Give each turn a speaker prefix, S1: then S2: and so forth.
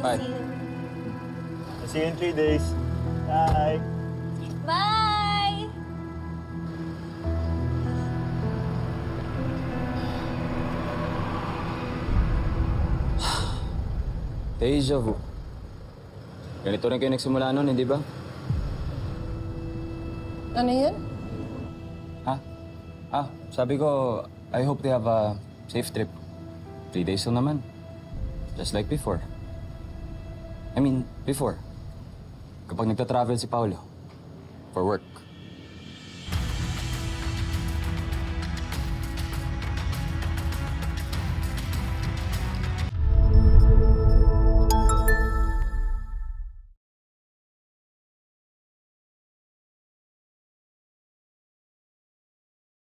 S1: Bye.
S2: See you.
S3: See you in 3 days. Bye.
S2: Bye!
S1: Deja vu. Ganito rin kayo nagsimula noon, hindi ba?
S4: Ano yun?
S1: Ha? Sabi ko, I hope they have a safe trip. 3 days lang naman. Just like before. I mean, before. Kapag nagta-travel si Paolo. For work.